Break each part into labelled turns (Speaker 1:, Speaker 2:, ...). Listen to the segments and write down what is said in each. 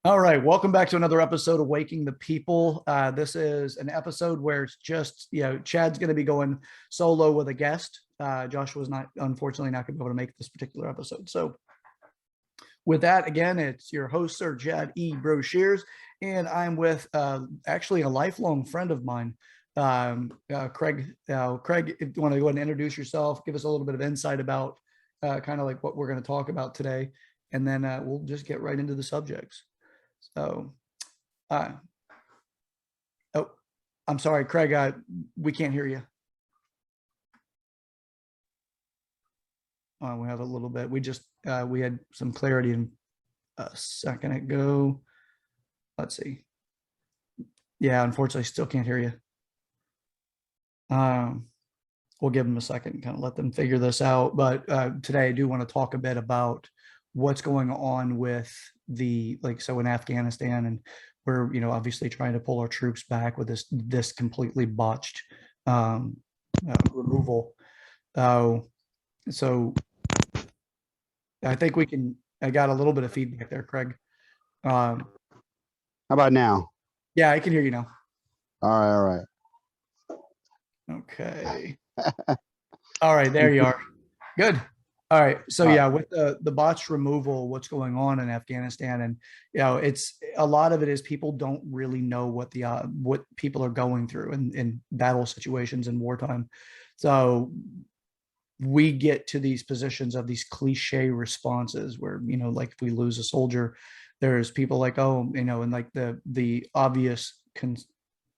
Speaker 1: All right, welcome back to another episode of Waking the People. This is an episode where it's just, Chad's going to be going solo with a guest. Joshua's not, unfortunately, not going to be able to make this particular episode. So, with that, again, it's your host, Sir Chad E. Broshears, and I'm with actually a lifelong friend of mine, Craig. Craig, if you want to go ahead and introduce yourself, give us a little bit of insight about kind of like what we're going to talk about today, and then we'll just get right into the subjects. So, uh, oh, I'm sorry, Craig. We can't hear you. We have a little bit. We had some clarity in a second ago. Let's see. Yeah, unfortunately, still can't hear you. We'll give them a second and kind of let them figure this out. But today, I do want to talk a bit about what's going on with so in Afghanistan, and we're obviously trying to pull our troops back with this completely botched removal. So I think we can. I got a little bit of feedback there, Craig.
Speaker 2: How about now?
Speaker 1: Yeah, I can hear you now.
Speaker 2: All right,
Speaker 1: Okay. All right, there you are. Good. All right. So
Speaker 2: all right.
Speaker 1: yeah, with the botched removal, what's going on in Afghanistan, and it's a lot of it is people don't really know what people are going through in battle situations in wartime. So we get to these positions of these cliche responses where like if we lose a soldier, there's people like, oh, and like the obvious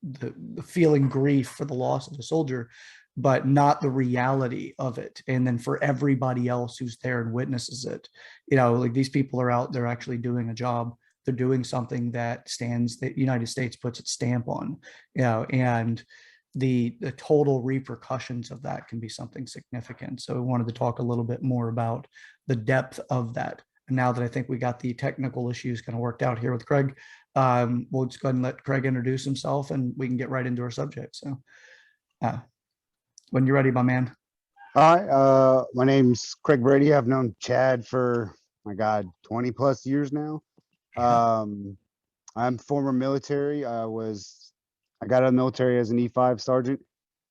Speaker 1: the feeling grief for the loss of the soldier, but not the reality of it. And then for everybody else who's there and witnesses it, like these people are out there actually doing a job. They're doing something that the United States puts its stamp on, and the total repercussions of that can be something significant. So I wanted to talk a little bit more about the depth of that. And now that I think we got the technical issues kind of worked out here with Craig, we'll just go ahead and let Craig introduce himself and we can get right into our subject. So uh, when you're ready, my man.
Speaker 2: All right. My name's Craig Brady. I've known Chad for, my God, 20 plus years now.
Speaker 1: Yeah.
Speaker 2: Um, I'm former military. I got out of the military as an E5 sergeant.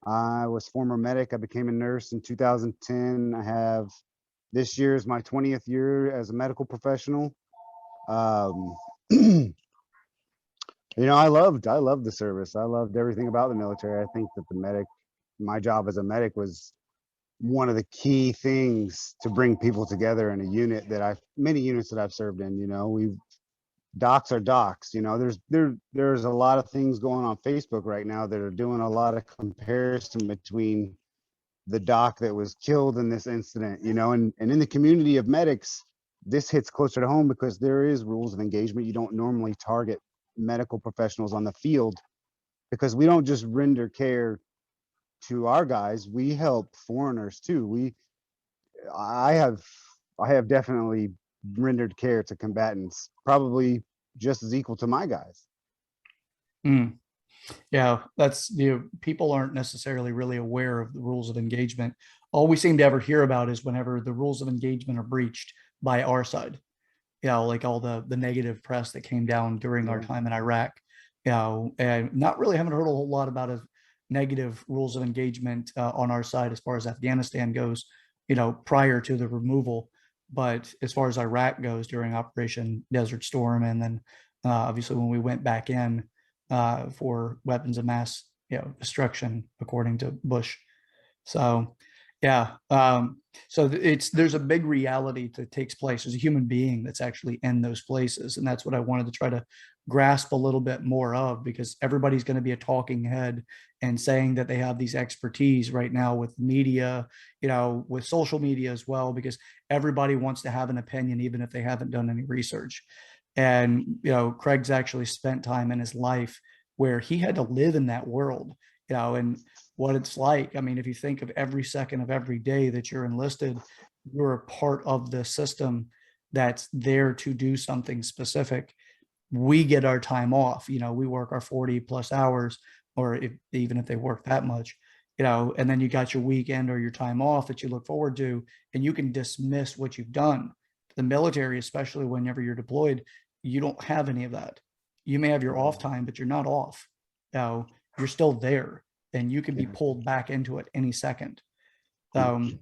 Speaker 2: I was former medic. I became a nurse in 2010. This year is my 20th year as a medical professional. Um, I loved the service. I loved everything about the military. I think that my job as a medic was one of the key things to bring people together in a unit many units that I've served in. Docs are docs. There's a lot of things going on Facebook right now that are doing a lot of comparison between the doc that was killed in this incident, and in the community of medics, this hits closer to home because there is rules of engagement. You don't normally target medical professionals on the field because we don't just render care to our guys, we help foreigners too. I have I have definitely rendered care to combatants, probably just as equal to my guys.
Speaker 1: Mm. Yeah, that's people aren't necessarily really aware of the rules of engagement. All we seem to ever hear about is whenever the rules of engagement are breached by our side. Like all the negative press that came down during our
Speaker 2: Yeah.
Speaker 1: time in Iraq. And not really haven't heard a whole lot about a negative rules of engagement on our side as far as Afghanistan goes, prior to the removal. But as far as Iraq goes during Operation Desert Storm, and then obviously when we went back in for weapons of mass, destruction, according to Bush. So, yeah. So there's a big reality that takes place. There's a human being that's actually in those places, and that's what I wanted to try to grasp a little bit more of, because everybody's going to be a talking head and saying that they have these expertise right now with media, with social media as well, because everybody wants to have an opinion, even if they haven't done any research. And Craig's actually spent time in his life where he had to live in that world, and what it's like. I mean, if you think of every second of every day that you're enlisted, you're a part of the system that's there to do something specific. We get our time off, we work our 40 plus hours, or even if they work that much, and then you got your weekend or your time off that you look forward to, and you can dismiss what you've done. The military, especially whenever you're deployed, You don't have any of that. You may have your off time, but you're not off. Now you're still there, and you can be
Speaker 2: Yeah.
Speaker 1: pulled back into it any second. Um,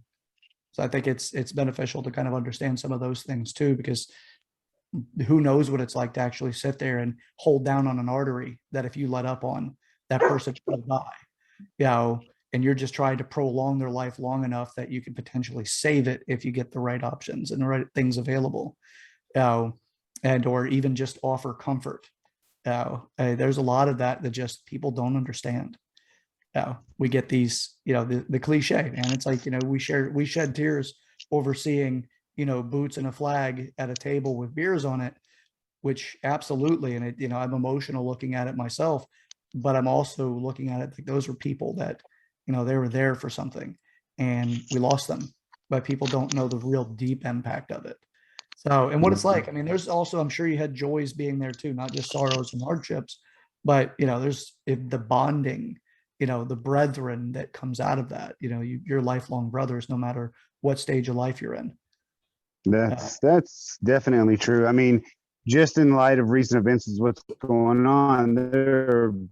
Speaker 1: so I think it's beneficial to kind of understand some of those things too, because who knows what it's like to actually sit there and hold down on an artery that if you let up on, that person will die. And you're just trying to prolong their life long enough that you can potentially save it if you get the right options and the right things available. Uh, and or even just offer comfort. There's a lot of that that just people don't understand. We get these, the cliche, man. It's like, we shed tears over seeing, boots and a flag at a table with beers on it, which absolutely, and I'm emotional looking at it myself, but I'm also looking at it like those were people that, they were there for something and we lost them, but people don't know the real deep impact of it. So, and what it's like, I mean, there's also, I'm sure you had joys being there too, not just sorrows and hardships, but, there's the bonding, the brethren that comes out of that, you're lifelong brothers, no matter what stage of life you're in. Uh,
Speaker 2: That's definitely true. I mean, just in light of recent events, is what's going on.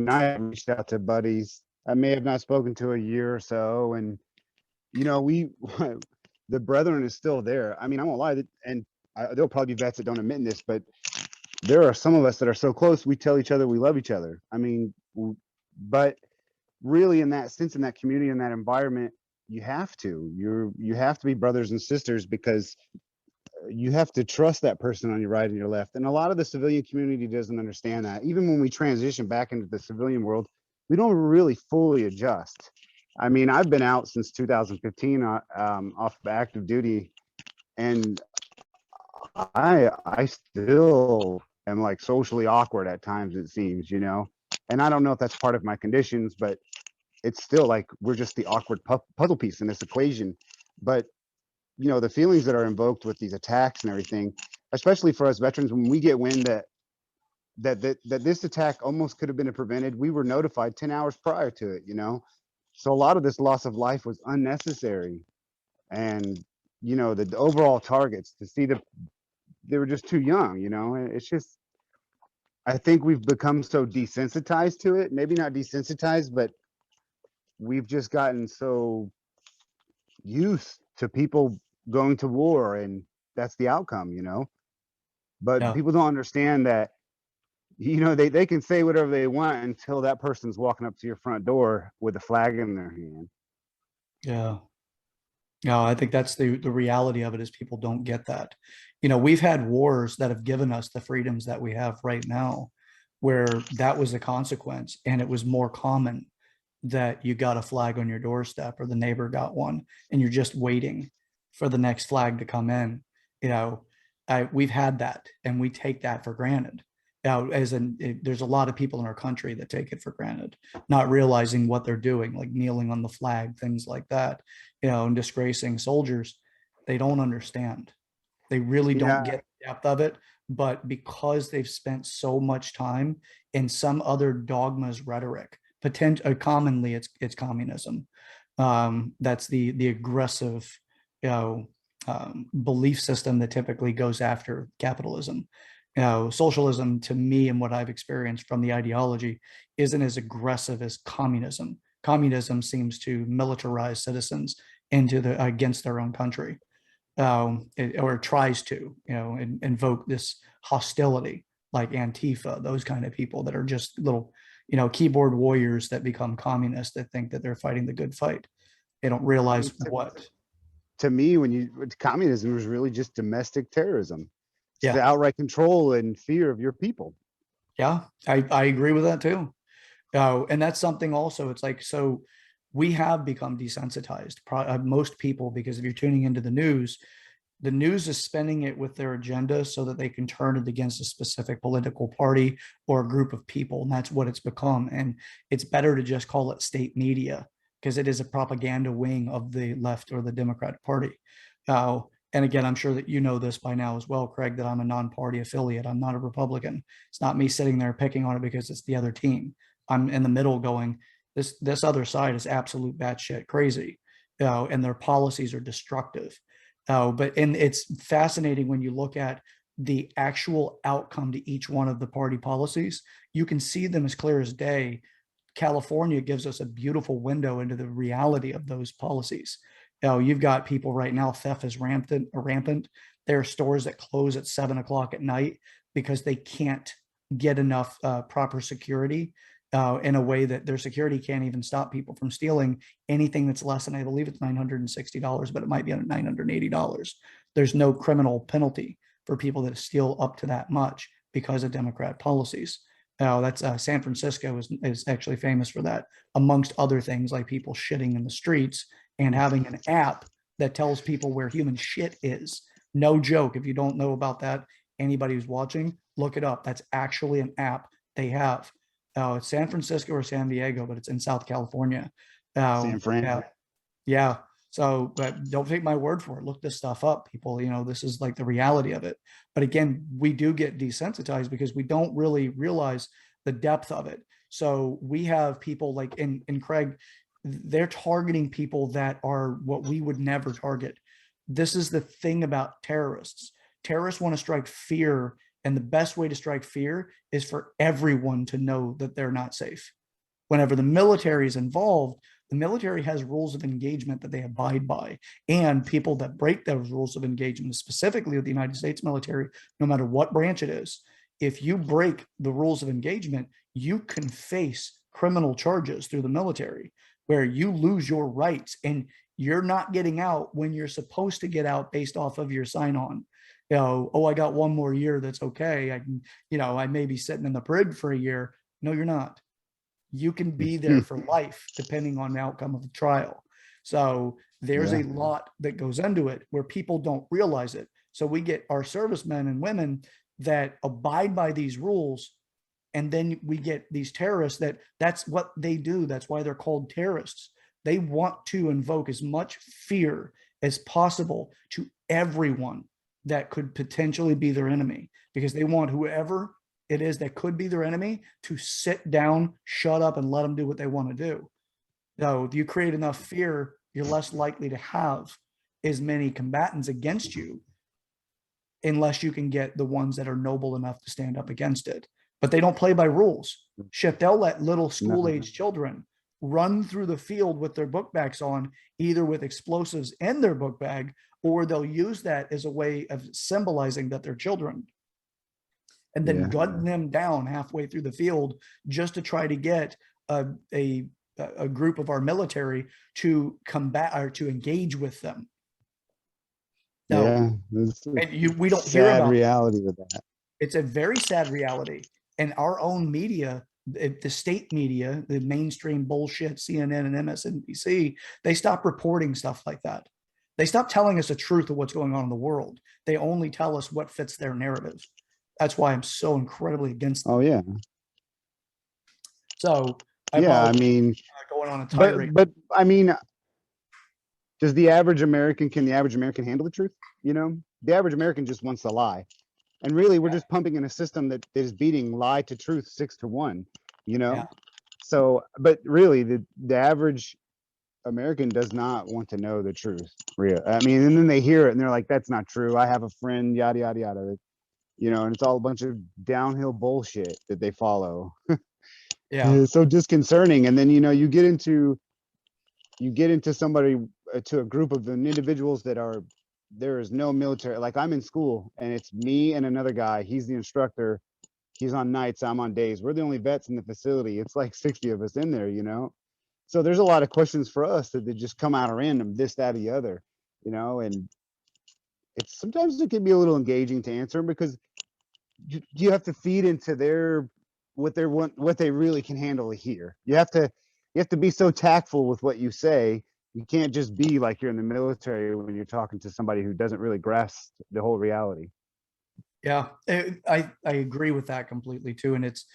Speaker 2: I reached out to buddies I may have not spoken to a year or so, and we the brethren is still there. I mean, I won't lie, and there'll probably be vets that don't admit this, but there are some of us that are so close. We tell each other we love each other. I mean, but really, in that sense, in that community, in that environment, you have to be brothers and sisters, because you have to trust that person on your right and your left. And a lot of the civilian community doesn't understand that. Even when we transition back into the civilian world, we don't really fully adjust. I mean, I've been out since 2015 off of active duty, and I still am like socially awkward at times, it seems, and I don't know if that's part of my conditions, but it's still like we're just the awkward puzzle piece in this equation. But the feelings that are invoked with these attacks and everything, especially for us veterans, when we get wind that this attack almost could have been prevented, we were notified 10 hours prior to it. So a lot of this loss of life was unnecessary. And the overall targets, to see they were just too young. It's just, I think we've become so desensitized to it. Maybe not desensitized, but we've just gotten so used to people going to war, and that's the outcome. But
Speaker 1: yeah.
Speaker 2: people don't understand that, they can say whatever they want until that person's walking up to your front door with a flag in their hand.
Speaker 1: Yeah. No, I think that's the reality of it is people don't get that. We've had wars that have given us the freedoms that we have right now, where that was the consequence, and it was more common that you got a flag on your doorstep or the neighbor got one, and you're just waiting for the next flag to come in. You know, we've had that, and we take that for granted. Now, there's a lot of people in our country that take it for granted, not realizing what they're doing, like kneeling on the flag, things like that, and disgracing soldiers. They don't understand. They really don't
Speaker 2: Yeah,
Speaker 1: get the depth of it. But because they've spent so much time in some other dogma's rhetoric, commonly it's communism. That's the aggressive, belief system that typically goes after capitalism. Socialism, to me and what I've experienced from the ideology, isn't as aggressive as communism. Communism seems to militarize citizens against their own country, or tries to, invoke this hostility, like Antifa, those kind of people that are just little, keyboard warriors that become communists that think that they're fighting the good fight. They don't
Speaker 2: I
Speaker 1: realize
Speaker 2: mean,
Speaker 1: what.
Speaker 2: to me, communism was really just domestic terrorism. It's the
Speaker 1: Yeah,
Speaker 2: outright control and fear of your people.
Speaker 1: yeah, I agree with that too. And that's something also. It's like, so we have become desensitized, most people, because if you're tuning into the news is spending it with their agenda so that they can turn it against a specific political party or a group of people. And that's what it's become. And it's better to just call it state media, because it is a propaganda wing of the left or the Democratic Party. And again, I'm sure that you know this by now as well, Craig, that I'm a non-party affiliate. I'm not a Republican. It's not me sitting there picking on it because it's the other team. I'm in the middle going, this other side is absolute batshit crazy, and their policies are destructive. But and it's fascinating when you look at the actual outcome to each one of the party policies, you can see them as clear as day. California gives us a beautiful window into the reality of those policies. You've got people right now, theft is rampant. There are stores that close at 7 o'clock at night because they can't get enough proper security in a way that their security can't even stop people from stealing anything that's less than, I believe it's $960, but it might be under $980. There's no criminal penalty for people that steal up to that much because of Democrat policies. That's San Francisco is actually famous for that, amongst other things like people shitting in the streets and having an app that tells people where human shit is. No joke. If you don't know about that, anybody who's watching, look it up. That's actually an app they have. It's San Francisco or San Diego, but it's in South California.
Speaker 2: San Fran.
Speaker 1: Yeah, yeah. So, but don't take my word for it. Look this stuff up, people. This is like the reality of it. But again, we do get desensitized because we don't really realize the depth of it. So we have people like in Craig, they're targeting people that are what we would never target. This is the thing about terrorists. Terrorists want to strike fear, and the best way to strike fear is for everyone to know that they're not safe. Whenever the military is involved, the military has rules of engagement that they abide by, and people that break those rules of engagement, specifically with the United States military, no matter what branch it is, if you break the rules of engagement, you can face criminal charges through the military where you lose your rights and you're not getting out when you're supposed to get out based off of your sign on. Oh, I got one more year. That's okay. I can, I may be sitting in the brig for a year. No, you're not. You can be there for life depending on the outcome of the trial. So there's
Speaker 2: Yeah.
Speaker 1: a lot that goes into it where people don't realize it. So we get our servicemen and women that abide by these rules, and then we get these terrorists that's what they do. That's why they're called terrorists. They want to invoke as much fear as possible to everyone that could potentially be their enemy, because they want whoever it is that could be their enemy to sit down, shut up, and let them do what they want to do. So if you create enough fear, you're less likely to have as many combatants against you, unless you can get the ones that are noble enough to stand up against it. But they don't play by rules. Shit, they'll let little school-age children run through the field with their book bags on, either with explosives in their book bag, or they'll use that as a way of symbolizing that they're children, and then
Speaker 2: Yeah.
Speaker 1: gun them down halfway through the field just to try to get a group of our military to combat or to engage with them.
Speaker 2: Yeah.
Speaker 1: No,
Speaker 2: It's a
Speaker 1: and we don't hear
Speaker 2: sad
Speaker 1: about it.
Speaker 2: reality with that.
Speaker 1: It's a very sad reality. And our own media, the state media, the mainstream bullshit, CNN and MSNBC, they stop reporting stuff like that. They stop telling us the truth of what's going on in the world. They only tell us what fits their narrative. That's why I'm so incredibly against them.
Speaker 2: Oh yeah.
Speaker 1: So I
Speaker 2: Yeah. I
Speaker 1: apologize
Speaker 2: mean,
Speaker 1: for going on a
Speaker 2: but
Speaker 1: tirade.
Speaker 2: but I mean, can the average American handle the truth? The average American just wants to lie. And really, we're just pumping in a system that is beating lie to truth 6-1, you know?
Speaker 1: Yeah.
Speaker 2: So, but really, the average American does not want to know the truth. Real. I mean, and then they hear it and they're like, that's not true. I have a friend, yada, yada, yada. And it's all a bunch of downhill bullshit that they follow.
Speaker 1: Yeah.
Speaker 2: It's so disconcerting. And then, you get into somebody, to a group of individuals there is no military. Like, I'm in school and it's me and another guy. He's the instructor. He's on nights, I'm on days. We're the only vets in the facility. It's like 60 of us in there. So there's a lot of questions for us that they just come out of random, this, that, or the other, and it's sometimes it can be a little engaging to answer them, because you have to feed into what they really can handle to hear. You have to be so tactful with what you say. You can't just be like you're in the military when you're talking to somebody who doesn't really grasp the whole reality.
Speaker 1: Yeah. I agree with that completely too. And it's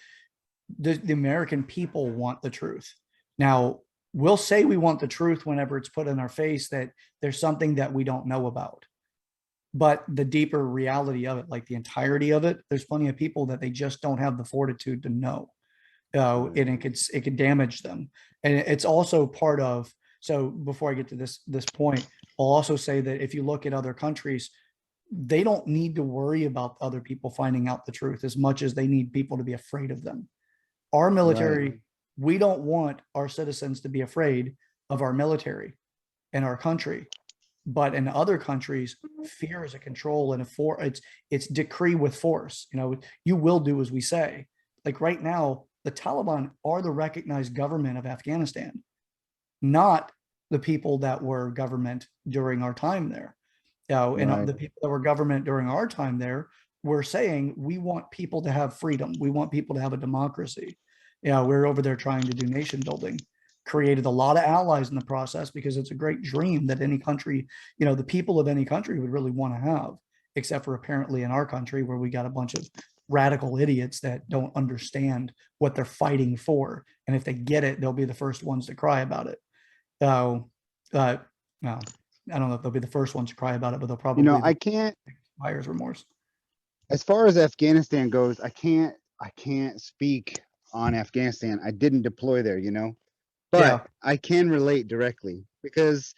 Speaker 1: the American people want the truth. Now, we'll say we want the truth whenever it's put in our face that there's something that we don't know about. But the deeper reality of it, like the entirety of it, there's plenty of people that they just don't have the fortitude to know. And it could damage them. And it's also part of, so before I get to this point, I'll also say that if you look at other countries, they don't need to worry about other people finding out the truth as much as they need people to be afraid of them. Our
Speaker 2: Right.
Speaker 1: military, we don't want our citizens to be afraid of our military and our country. But in other countries, fear is a control and it's decree with force. You will do as we say. Like right now, the Taliban are the recognized government of Afghanistan, not the people that were government during our time there. And
Speaker 2: Right.
Speaker 1: the people that were government during our time there were saying, we want people to have freedom. We want people to have a democracy. We're over there trying to do nation building, created a lot of allies in the process because it's a great dream that any country, the people of any country would really want to have, except for apparently in our country where we got a bunch of radical idiots that don't understand what they're fighting for. And if they get it, they'll be the first ones to cry about it. So, uh, no, I don't know if they'll be the first ones to cry about it, but they'll
Speaker 2: You know,
Speaker 1: probably
Speaker 2: I
Speaker 1: be
Speaker 2: can't,
Speaker 1: buyer's remorse.
Speaker 2: as far as Afghanistan goes, I can't speak on Afghanistan. I didn't deploy there, but
Speaker 1: Yeah,
Speaker 2: I can relate directly because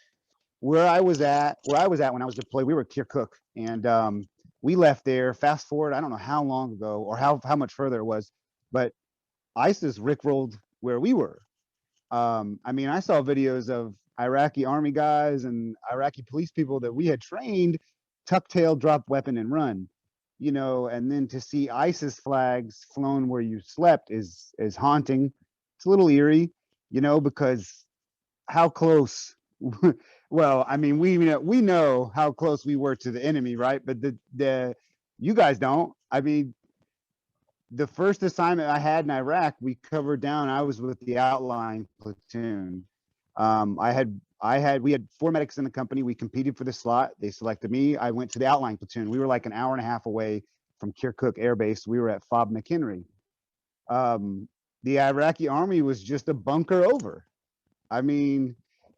Speaker 2: where I was at when I was deployed, we were Kirkuk, and we left there. Fast forward, I don't know how long ago or how much further it was, but ISIS rickrolled where we were. I mean, I saw videos of Iraqi army guys and Iraqi police people that we had trained tuck tail, drop weapon, and run. And then to see ISIS flags flown where you slept is haunting. It's a little eerie, because how close well, I mean, we know how close we were to the enemy, right? But the you guys don't. I mean, the first assignment I had in Iraq, we covered down. I was with the outlying platoon. We had 4 medics in the company. We competed for the slot. They selected me. I went to the outlying platoon. We were like an hour and a half away from Kirkuk Air Base. We were at Fob McHenry. The Iraqi army was just a bunker over. I mean,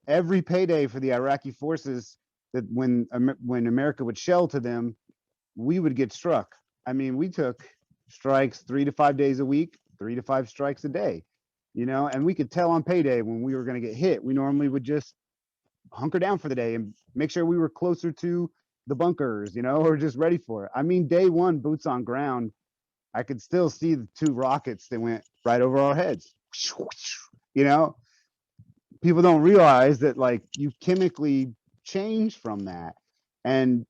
Speaker 2: every payday for the Iraqi forces, that when America would shell to them, we would get struck. I mean, we took strikes 3 to 5 days a week, 3 to 5 strikes a day, and we could tell on payday when we were going to get hit. We normally would just hunker down for the day and make sure we were closer to the bunkers, or just ready for it. I mean, day one, boots on ground, I could still see the 2 rockets that went right over our heads. You know, People don't realize that like you chemically change from that. And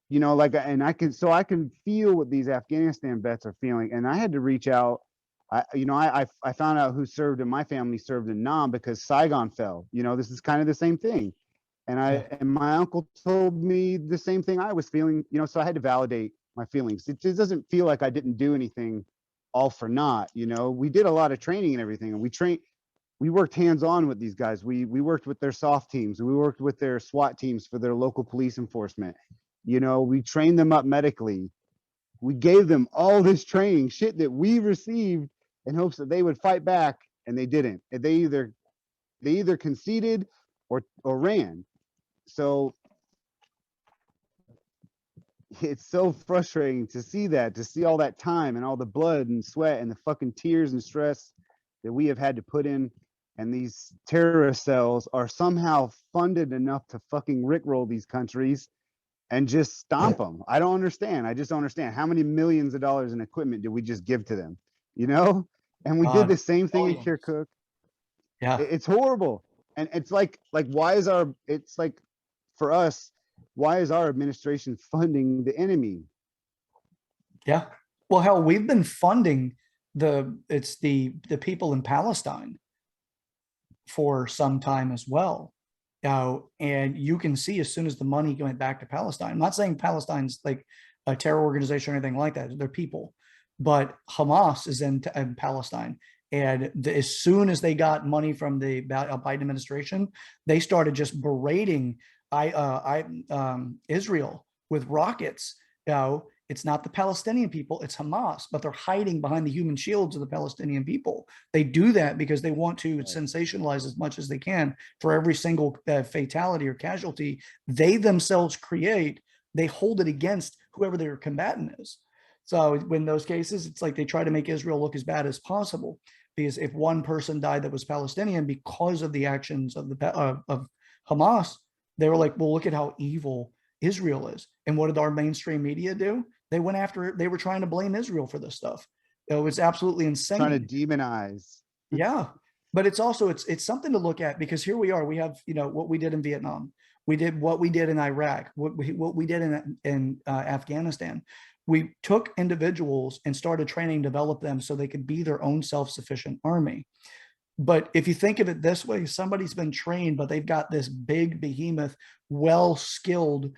Speaker 2: like, and I can feel what these Afghanistan vets are feeling. And I had to reach out. I found out who served in my family served in Nam because Saigon fell. This is kind of the same thing. And
Speaker 1: yeah.
Speaker 2: my uncle told me the same thing I was feeling, so I had to validate my feelings. It just doesn't feel like I didn't do anything all for naught. We did a lot of training and everything, and we worked hands-on with these guys. We worked with their soft teams. We worked with their SWAT teams for their local police enforcement. We trained them up medically. We gave them all this training, shit that we received in hopes that they would fight back, and they didn't. They either conceded or ran. So it's so frustrating to see all that time and all the blood and sweat and the fucking tears and stress that we have had to put in. And these terrorist cells are somehow funded enough to fucking rickroll these countries and just stomp them. I don't understand. I just don't understand how many millions of dollars in equipment did we just give to them, And we did the same thing in
Speaker 1: Billions.
Speaker 2: Kirkuk.
Speaker 1: Yeah,
Speaker 2: It's horrible. And it's like why is it's like, for us, why is our administration funding the enemy?
Speaker 1: yeah. Well, hell, we've been funding the people in Palestine for some time as well. And you can see as soon as the money went back to Palestine. I'm not saying Palestine's like a terror organization or anything like that. They're people, but Hamas is in Palestine. And as soon as they got money from the Biden administration, they started just berating Israel with rockets. It's not the Palestinian people, it's Hamas, but they're hiding behind the human shields of the Palestinian people. They do that because they want to sensationalize as much as they can for every single fatality or casualty they themselves create. They hold it against whoever their combatant is. So in those cases, it's like they try to make Israel look as bad as possible. Because if one person died that was Palestinian because of the actions of Hamas, they were like, well, look at how evil Israel is. And what did our mainstream media do? They went after it. They were trying to blame Israel for this stuff. It was absolutely
Speaker 2: Trying to
Speaker 1: insane.
Speaker 2: demonize.
Speaker 1: Yeah. But it's also it's something to look at, because here we are. We have, what we did in Vietnam. We did what we did in Iraq, what we did in Afghanistan. We took individuals and started training, develop them so they could be their own self-sufficient army. But if you think of it this way, somebody's been trained, but they've got this big behemoth, well-skilled,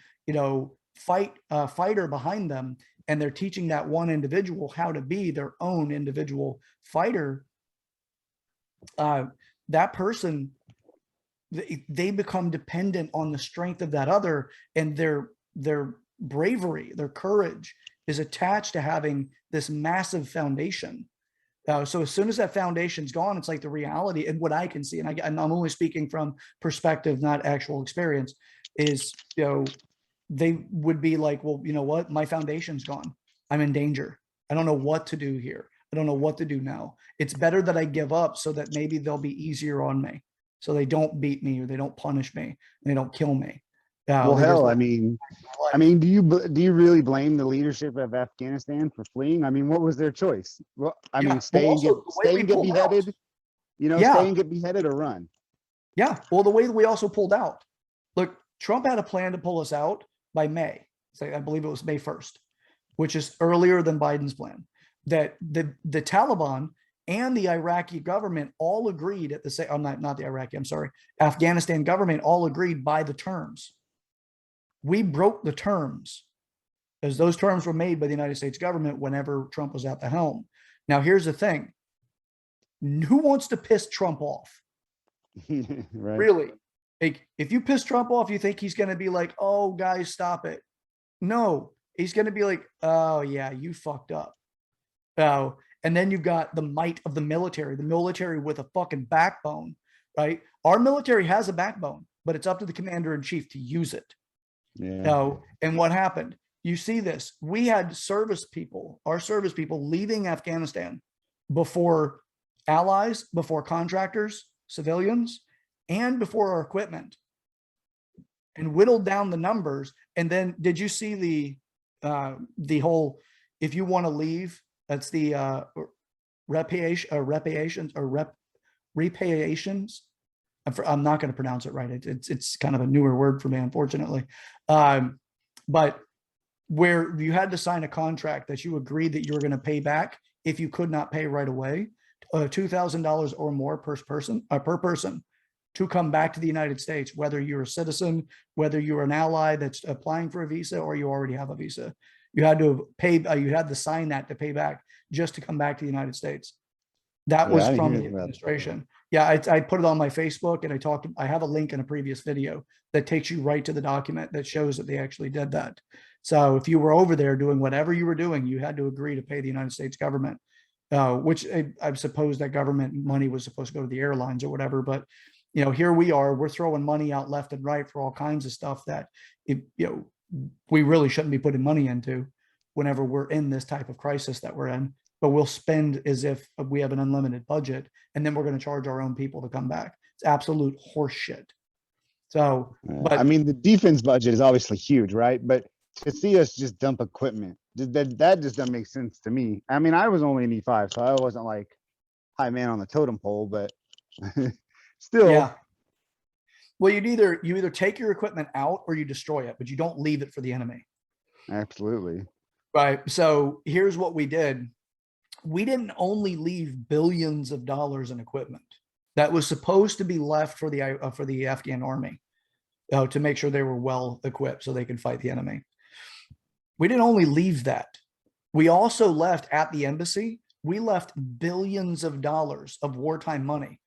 Speaker 1: fighter behind them, and they're teaching that one individual how to be their own individual fighter. That person, they become dependent on the strength of that other, and their bravery, their courage is attached to having this massive foundation. So as soon as that foundation's gone, it's like the reality, and what I can see, and I'm only speaking from perspective, not actual experience, is, they would be like, well, you know what? My foundation's gone. I'm in danger. I don't know what to do here. I don't know what to do now. It's better that I give up so that maybe they'll be easier on me. So they don't beat me, or they don't punish me, and they don't kill me.
Speaker 2: Well,
Speaker 1: They just
Speaker 2: hell,
Speaker 1: let
Speaker 2: I mean, do you really blame the leadership of Afghanistan for fleeing? I mean, what was their choice? Well, I
Speaker 1: yeah.
Speaker 2: mean,
Speaker 1: Well, also the way
Speaker 2: stay
Speaker 1: we
Speaker 2: and get
Speaker 1: pulled out.
Speaker 2: beheaded. Stay
Speaker 1: Yeah.
Speaker 2: and get beheaded or run.
Speaker 1: Yeah. Well, the way that we also pulled out. Look, Trump had a plan to pull us out by May. So I believe it was May 1st, which is earlier than Biden's plan. That the Taliban and the Iraqi government all agreed at the same. I'm not the Iraqi. I'm sorry. Afghanistan government all agreed by the terms. We broke the terms, as those terms were made by the United States government whenever Trump was at the helm. Now, here's the thing. Who wants to piss Trump off?
Speaker 2: Right.
Speaker 1: Really? Like, if you piss Trump off, you think he's going to be like, oh, guys, stop it. No, he's going to be like, oh, yeah, you fucked up. Oh, and then you've got the might of the military with a fucking backbone, right? Our military has a backbone, but it's up to the commander in chief to use it.
Speaker 2: Yeah.
Speaker 1: And what happened? You see this. We had our service people leaving Afghanistan before allies, before contractors, civilians, and before our equipment, and whittled down the numbers. And then did you see the whole, if you want to leave, that's the reparations. I'm not going to pronounce it right. It's kind of a newer word for me, unfortunately. But where you had to sign a contract that you agreed that you were going to pay back if you could not pay right away, $2,000 or more per person to come back to the United States, whether you're a citizen, whether you're an ally that's applying for a visa, or you already have a visa. You had to pay, you had to sign that to pay back just to come back to the United States. That
Speaker 2: Yeah,
Speaker 1: was
Speaker 2: I didn't
Speaker 1: from
Speaker 2: hear
Speaker 1: the
Speaker 2: about that.
Speaker 1: administration. Yeah, I put it on my Facebook, and I have a link in a previous video that takes you right to the document that shows that they actually did that. So if you were over there doing whatever you were doing, you had to agree to pay the United States government, which I suppose that government money was supposed to go to the airlines or whatever. But, here we are, we're throwing money out left and right for all kinds of stuff that, we really shouldn't be putting money into whenever we're in this type of crisis that we're in. But we'll spend as if we have an unlimited budget, and then we're going to charge our own people to come back. It's absolute horseshit. So,
Speaker 2: I
Speaker 1: but
Speaker 2: mean, the defense budget is obviously huge, right? But to see us just dump equipment, that just doesn't make sense to me. I mean, I was only an E5, so I wasn't like high man on the totem pole, but still.
Speaker 1: yeah, well, you either take your equipment out or you destroy it, but you don't leave it for the enemy.
Speaker 2: Absolutely.
Speaker 1: Right. So here's what we did. We didn't only leave billions of dollars in equipment that was supposed to be left for the Afghan army, to make sure they were well equipped so they could fight the enemy. We didn't only leave that. We also left at the embassy. We left billions of dollars of wartime money.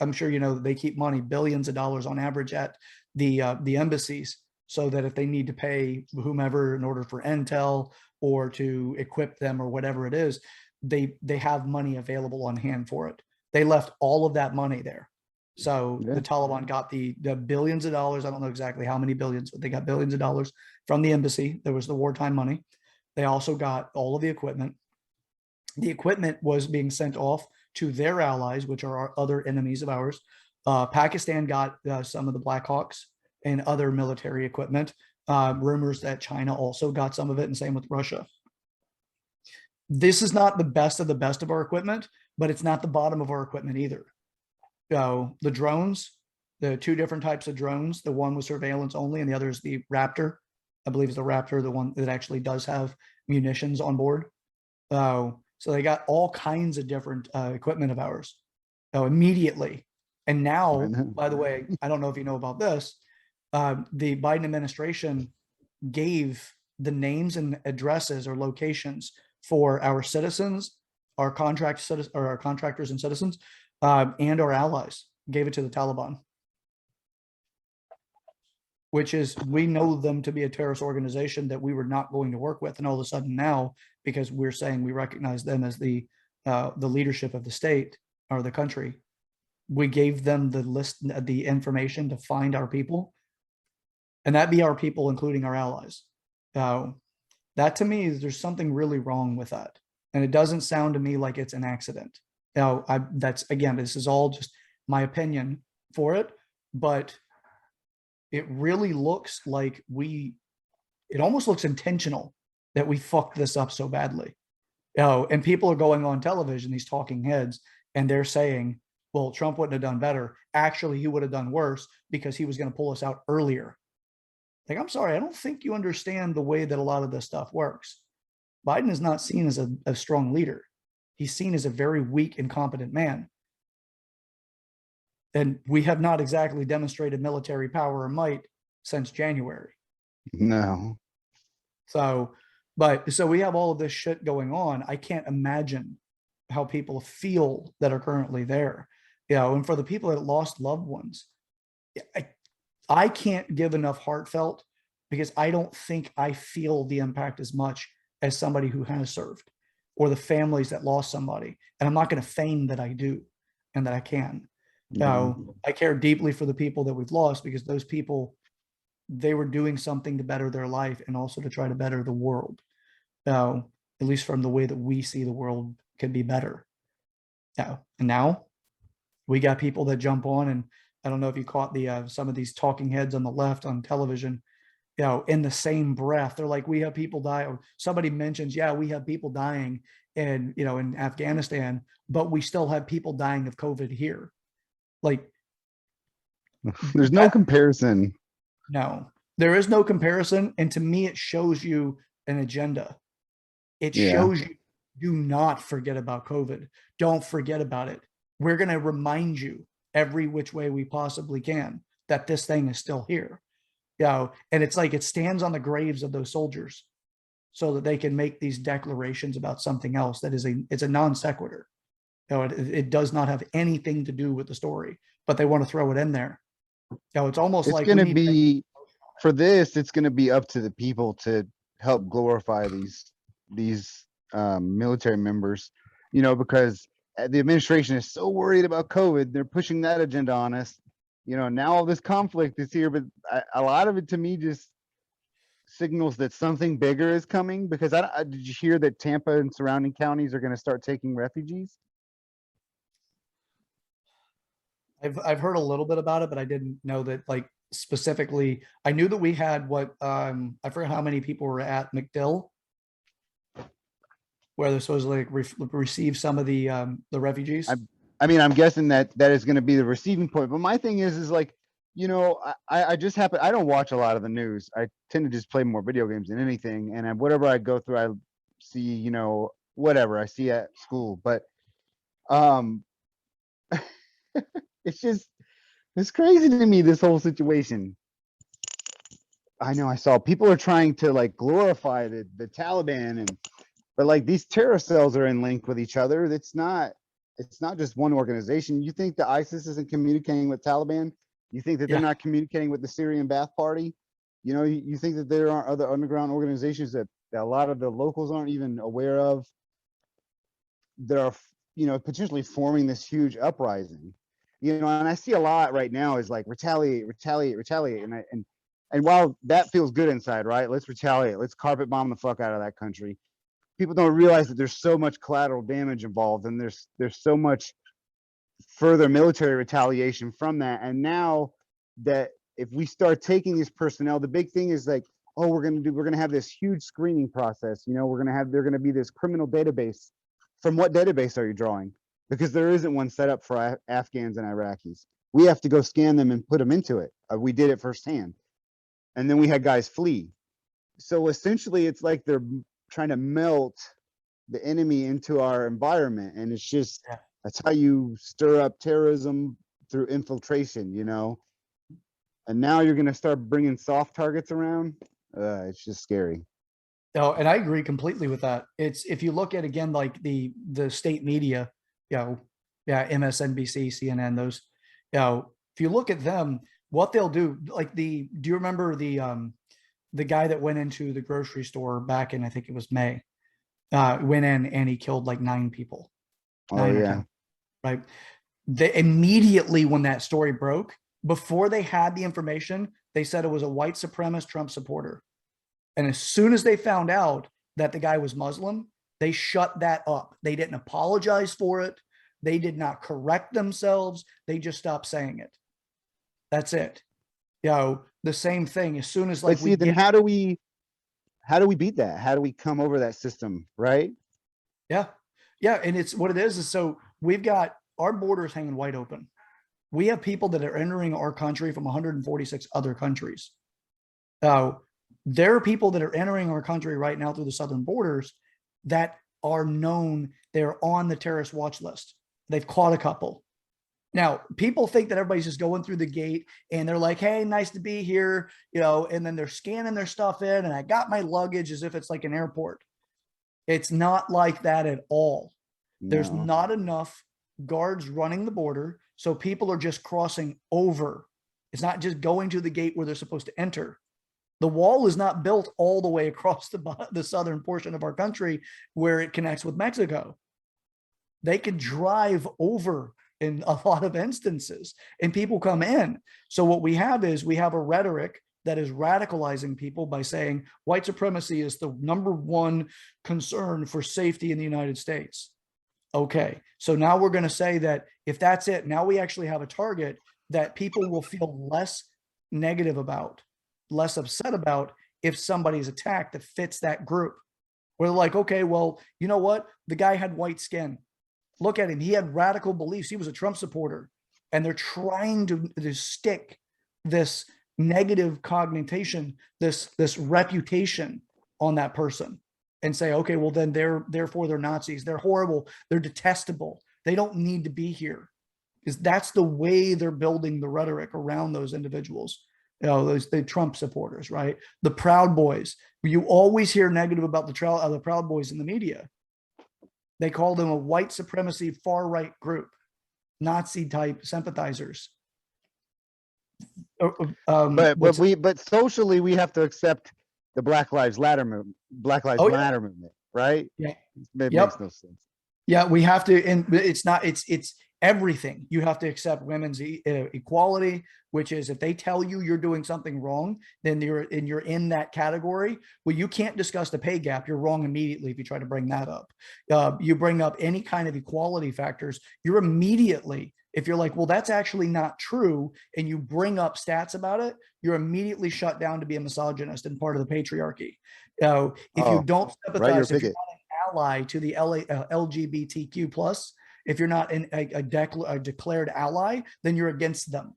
Speaker 1: I'm sure they keep money, billions of dollars on average at the embassies, so that if they need to pay whomever in order for intel or to equip them or whatever it is, they have money available on hand for it. They left all of that money there. So
Speaker 2: Yeah.
Speaker 1: the Taliban got the billions of dollars. I don't know exactly how many billions, but they got billions of dollars from the embassy. There was the wartime money. They also got all of the equipment. The equipment was being sent off to their allies, which are our other enemies of ours. Pakistan got some of the Black Hawks and other military equipment. Rumors that China also got some of it, and same with Russia. This is not the best of the best of our equipment, but it's not the bottom of our equipment either. The drones, the two different types of drones, the one with surveillance only, and the other is the Raptor. I believe is the Raptor, the one that actually does have munitions on board. So they got all kinds of different equipment of ours immediately. And now, by the way, I don't know if you know about this, the Biden administration gave the names and addresses or locations for our citizens, our our contractors and citizens, and our allies. Gave it to the Taliban, which is, we know them to be a terrorist organization that we were not going to work with, and all of a sudden now, because we're saying we recognize them as the leadership of the state or the country, we gave them the list, the information to find our people, and that be our people, including our allies. That to me, there's something really wrong with that, and it doesn't sound to me like it's an accident. Now, that's, again, this is all just my opinion for it, but it really looks like it almost looks intentional that we fucked this up so badly. And people are going on television, these talking heads, and they're saying, well, Trump wouldn't have done better. Actually, he would have done worse because he was going to pull us out earlier. Like, I'm sorry, I don't think you understand the way that a lot of this stuff works. Biden is not seen as a strong leader. He's seen as a very weak, incompetent man. And we have not exactly demonstrated military power or might since January.
Speaker 2: No.
Speaker 1: So we have all of this shit going on. I can't imagine how people feel that are currently there. And for the people that lost loved ones, I can't give enough heartfelt, because I don't think I feel the impact as much as somebody who has served, or the families that lost somebody. And I'm not going to feign that I do and that I can. I care deeply for the people that we've lost, because those people, they were doing something to better their life and also to try to better the world. At least from the way that we see the world can be better. And now we got people that jump on, and I don't know if you caught the some of these talking heads on the left on television, in the same breath, they're like, we have people die. Or somebody mentions, yeah, we have people dying in Afghanistan, but we still have people dying of COVID here. Like,
Speaker 2: there's no comparison.
Speaker 1: No, there is no comparison. And to me, it shows you an agenda. It shows you, do not forget about COVID. Don't forget about it. We're going to remind you every which way we possibly can that this thing is still here. And it's like it stands on the graves of those soldiers so that they can make these declarations about something else that it's a non sequitur. It does not have anything to do with the story, but they want to throw it in there. It's almost
Speaker 2: It's
Speaker 1: like
Speaker 2: going to be, for this, it's going to be up to the people to help glorify these military members, because the administration is so worried about COVID. They're pushing that agenda on us. Now all this conflict is here, but a lot of it to me just signals that something bigger is coming, because did you hear that Tampa and surrounding counties are going to start taking refugees?
Speaker 1: I've heard a little bit about it, but I didn't know that, like, specifically. I knew that we had I forget how many people were at MacDill, where they're supposed to like receive some of the refugees.
Speaker 2: I mean, I'm guessing that is going to be the receiving point. But my thing is like, I just happen, I don't watch a lot of the news. I tend to just play more video games than anything. And whatever I go through, I see, whatever I see at school. But it's crazy to me, this whole situation. I know I saw people are trying to like glorify the Taliban, but like these terror cells are in link with each other. It's not just one organization. You think the ISIS isn't communicating with Taliban? You think that they're not communicating with the Syrian Ba'ath Party? You think that there aren't other underground organizations that a lot of the locals aren't even aware of, that are, potentially forming this huge uprising. And I see a lot right now is like retaliate. And while that feels good inside, right? Let's retaliate. Let's carpet bomb the fuck out of that country. People don't realize that there's so much collateral damage involved, and there's so much further military retaliation from that. And now that if we start taking these personnel, the big thing is like oh, we're gonna have this huge screening process. You know, they're gonna be this criminal database. From what database are you drawing? Because there isn't one set up for Afghans and Iraqis. We have to go scan them and put them into it. We did it firsthand, and then we had guys flee. So essentially, it's like they're trying to melt the enemy into our environment, and it's just
Speaker 1: Yeah.
Speaker 2: that's how you stir up terrorism through infiltration, you know. And now you're going to start bringing soft targets around. It's just scary.
Speaker 1: No, and I agree completely with that. It's if you look at again like the state media, you know, yeah, MSNBC, CNN, those, you know, if you look at them, what they'll do, like do you remember the guy that went into the grocery store back in I think it was May, went in and he killed like 9 people,
Speaker 2: Oh
Speaker 1: 9 or 10,
Speaker 2: yeah.
Speaker 1: right? They immediately when that story broke, before they had the information, they said it was a white supremacist Trump supporter. And as soon as they found out that the guy was Muslim, they shut that up. They didn't apologize for it. They did not correct themselves. They just stopped saying it. That's it. You know, the same thing. As soon as
Speaker 2: But
Speaker 1: like we
Speaker 2: see, then
Speaker 1: get,
Speaker 2: how do we beat that? How do we come over that system, right?
Speaker 1: yeah, yeah. And it's what it is so we've got our borders hanging wide open. We have people that are entering our country from 146 other countries. Uh, there are people that are entering our country right now through the southern borders that are known, they're on the terrorist watch list. They've caught a couple. Now, people think that everybody's just going through the gate and they're like, hey, nice to be here, you know, and then they're scanning their stuff in and I got my luggage as if it's like an airport. It's not like that at all. There's
Speaker 2: No.
Speaker 1: not enough guards running the border. So people are just crossing over. It's not just going to the gate where they're supposed to enter. The wall is not built all the way across the southern portion of our country where it connects with Mexico. They could drive over in a lot of instances and people come in. So what we have is we have a rhetoric that is radicalizing people by saying white supremacy is the #1 concern for safety in the United States. Okay, so now we're going to say that if that's it, now we actually have a target that people will feel less negative about, less upset about if somebody's attacked that fits that group. We're like, okay, well, you know what? The guy had white skin. Look at him. He had radical beliefs. He was a Trump supporter. And they're trying to stick this negative cognition, this reputation on that person and say, okay, well, then therefore they're Nazis. They're horrible. They're detestable. They don't need to be here. Because that's the way they're building the rhetoric around those individuals. You know, the Trump supporters, right? The Proud Boys. You always hear negative about the Proud Boys in the media. They call them a white supremacy far right group, Nazi type sympathizers.
Speaker 2: But socially we have to accept the Black Lives
Speaker 1: Oh yeah,
Speaker 2: Matter movement, right?
Speaker 1: yeah,
Speaker 2: It makes
Speaker 1: yep.
Speaker 2: no sense.
Speaker 1: Yeah, we have to, and it's not, it's everything. You have to accept women's equality, which is if they tell you you're doing something wrong, then you're in that category. Well, you can't discuss the pay gap. You're wrong immediately if you try to bring that up. You bring up any kind of equality factors, you're immediately, if you're like, well, that's actually not true, and you bring up stats about it, you're immediately shut down to be a misogynist and part of the patriarchy. If you
Speaker 2: Oh,
Speaker 1: don't
Speaker 2: right your
Speaker 1: sympathize, if you're
Speaker 2: picket.
Speaker 1: ally to the LGBTQ plus, if you're not a declared ally, then you're against them.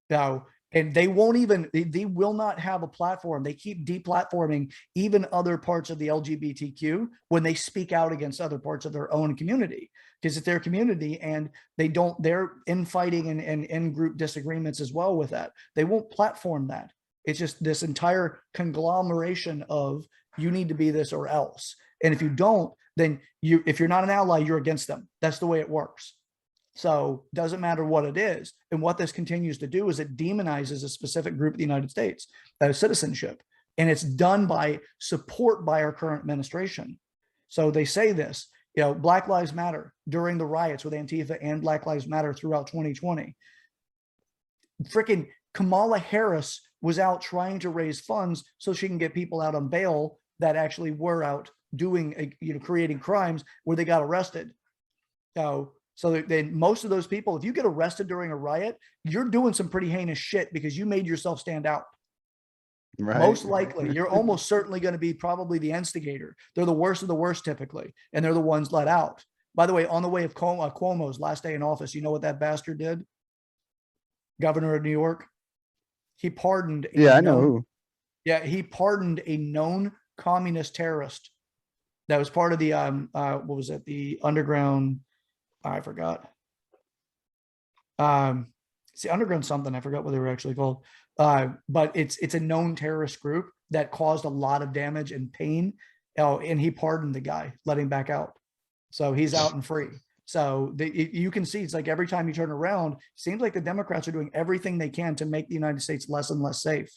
Speaker 1: Now, and they won't even, they will not have a platform. They keep deplatforming even other parts of the LGBTQ when they speak out against other parts of their own community, because it's their community and they're infighting and in-group disagreements as well with that. They won't platform that. It's just this entire conglomeration of you need to be this or else. And if you don't, then if you're not an ally, you're against them. That's the way it works. So doesn't matter what it is. And what this continues to do is it demonizes a specific group of the United States, citizenship. And it's done by support by our current administration. So they say this, you know, Black Lives Matter during the riots with Antifa and Black Lives Matter throughout 2020. Freaking Kamala Harris was out trying to raise funds so she can get people out on bail that actually were out doing, creating crimes where they got arrested. So then most of those people, if you get arrested during a riot, you're doing some pretty heinous shit because you made yourself stand out.
Speaker 2: Right.
Speaker 1: Most likely, you're almost certainly going to be probably the instigator. They're the worst of the worst typically, and they're the ones let out. By the way, on the way of Cuomo's last day in office, you know what that bastard did? Governor of New York, he pardoned a
Speaker 2: Yeah, I know
Speaker 1: known,
Speaker 2: who.
Speaker 1: yeah, he pardoned a known communist terrorist that was part of the what was it? The underground, I forgot. Um, it's the underground something. I forgot what they were actually called. But it's a known terrorist group that caused a lot of damage and pain. Oh, and he pardoned the guy, let him back out. So he's out and free. So you can see it's like every time you turn around, it seems like the Democrats are doing everything they can to make the United States less and less safe.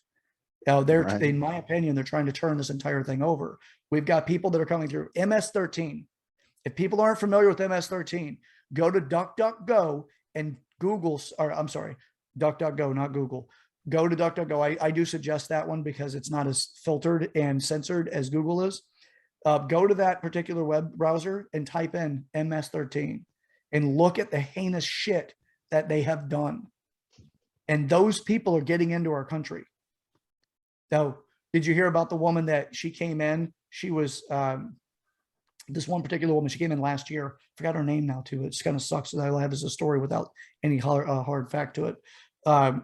Speaker 1: They're,
Speaker 2: Right.
Speaker 1: in my opinion, they're trying to turn this entire thing over. We've got people that are coming through MS-13. If people aren't familiar with MS-13, go to DuckDuckGo and Google, or I'm sorry, DuckDuckGo, not Google. Go to DuckDuckGo. I do suggest that one because it's not as filtered and censored as Google is. Go to that particular web browser and type in MS-13 and look at the heinous shit that they have done. And those people are getting into our country. So, did you hear about the woman that she came in? She was this one particular woman. She came in last year. Forgot her name now too. It just kind of sucks that I have as a story without any hard fact to it.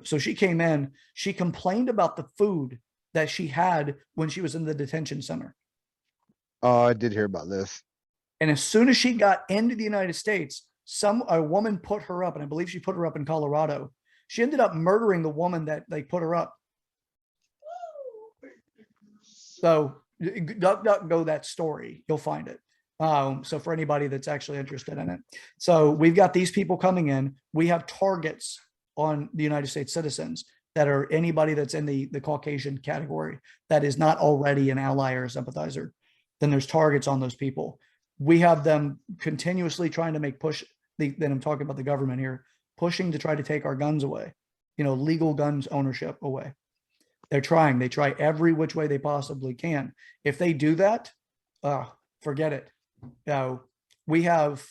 Speaker 1: So she came in. She complained about the food that she had when she was in the detention center.
Speaker 2: Oh, I did hear about this.
Speaker 1: And as soon as she got into the United States, a woman put her up, and I believe she put her up in Colorado. She ended up murdering the woman that they put her up. So go that story, you'll find it. So for anybody that's actually interested in it. So we've got these people coming in. We have targets on the United States citizens that are anybody that's in the Caucasian category that is not already an ally or a sympathizer. Then there's targets on those people. We have them continuously trying to make push. Then I'm talking about the government here, pushing to try to take our guns away, legal guns ownership away. They're trying. They try every which way they possibly can. If they do that, forget it. Now we have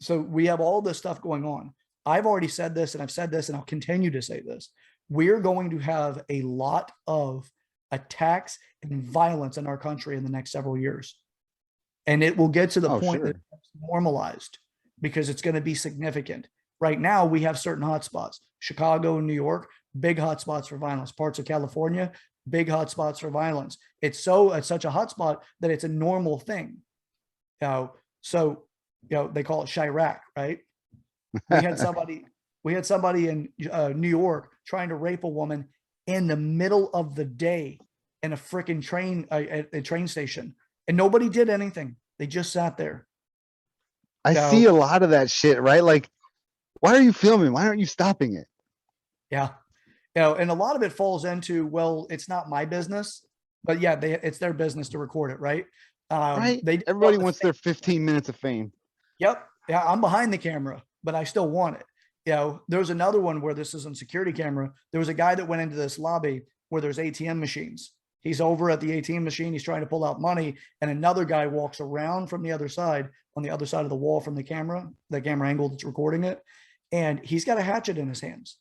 Speaker 1: we have all this stuff going on. I've already said this, and I've said this, and I'll continue to say this. We're going to have a lot of attacks and violence in our country in the next several years, and it will get to the
Speaker 2: Oh,
Speaker 1: point that
Speaker 2: sure.
Speaker 1: it's normalized because it's going to be significant. Right now, we have certain hotspots: Chicago and New York, big hotspots for violence. Parts of California, big hotspots for violence. It's such a hotspot that it's a normal thing. So they call it Chirac, right? We had somebody in New York trying to rape a woman in the middle of the day in a freaking train a train station, and nobody did anything. They just sat there.
Speaker 2: I see a
Speaker 1: So
Speaker 2: lot of that shit, right? Like, why are you filming? Why aren't you stopping it?
Speaker 1: yeah, and a lot of it falls into, well, it's not my business, but yeah, it's their business to record it, right?
Speaker 2: Right?
Speaker 1: They
Speaker 2: Everybody
Speaker 1: love the
Speaker 2: wants
Speaker 1: fame.
Speaker 2: their 15 minutes of fame.
Speaker 1: Yep. Yeah, I'm behind the camera, but I still want it. There was another one where this isn't security camera. There was a guy that went into this lobby where there's ATM machines. He's over at the ATM machine. He's trying to pull out money, and another guy walks around from the other side, on the other side of the wall from the camera angle that's recording it, and he's got a hatchet in his hands.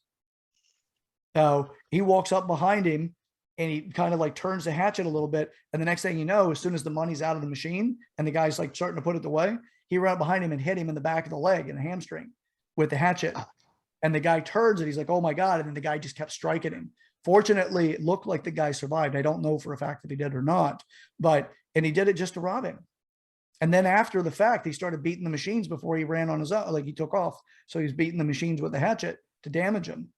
Speaker 1: So he walks up behind him, and he kind of like turns the hatchet a little bit. And the next thing you know, as soon as the money's out of the machine and the guy's like starting to put it away, he ran behind him and hit him in the back of the leg and a hamstring with the hatchet. And the guy turns and he's like, oh my God. And then the guy just kept striking him. Fortunately, it looked like the guy survived. I don't know for a fact if he did or not, and he did it just to rob him. And then after the fact, he started beating the machines before he ran on his own. Like he took off. So he's beating the machines with the hatchet to damage him.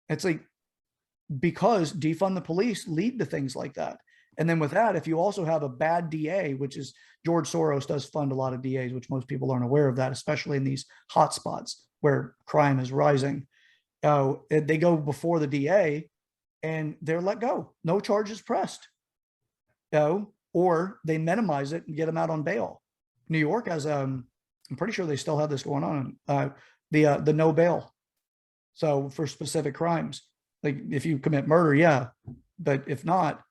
Speaker 1: It's like, because defund the police lead to things like that. And then with that, if you also have a bad DA, which is George Soros does fund a lot of DAs, which most people aren't aware of that, especially in these hot spots where crime is rising. They go before the DA and they're let go. No charges pressed. Or they minimize it and get them out on bail. New York has, I'm pretty sure they still have this going on, the no bail. So for specific crimes, like if you commit murder, yeah, but if not,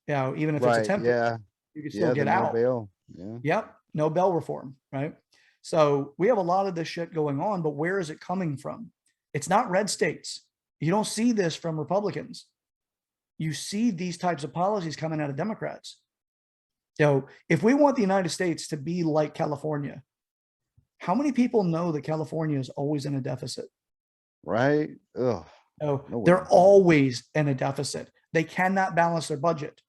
Speaker 1: even if it's
Speaker 2: Right.
Speaker 1: attempted,
Speaker 2: Yeah.
Speaker 1: you can still
Speaker 2: Yeah. The
Speaker 1: get
Speaker 2: no
Speaker 1: out.
Speaker 2: bail. Yeah.
Speaker 1: Yep, no bail reform, right? So we have a lot of this shit going on, but where is it coming from? It's not red states. You don't see this from Republicans. you see these types of policies coming out of Democrats. So if we want the United States to be like California, how many people know that California is always in a deficit?
Speaker 2: Right? Ugh.
Speaker 1: Oh,
Speaker 2: No
Speaker 1: they're
Speaker 2: one.
Speaker 1: always in a deficit. They cannot balance their budget.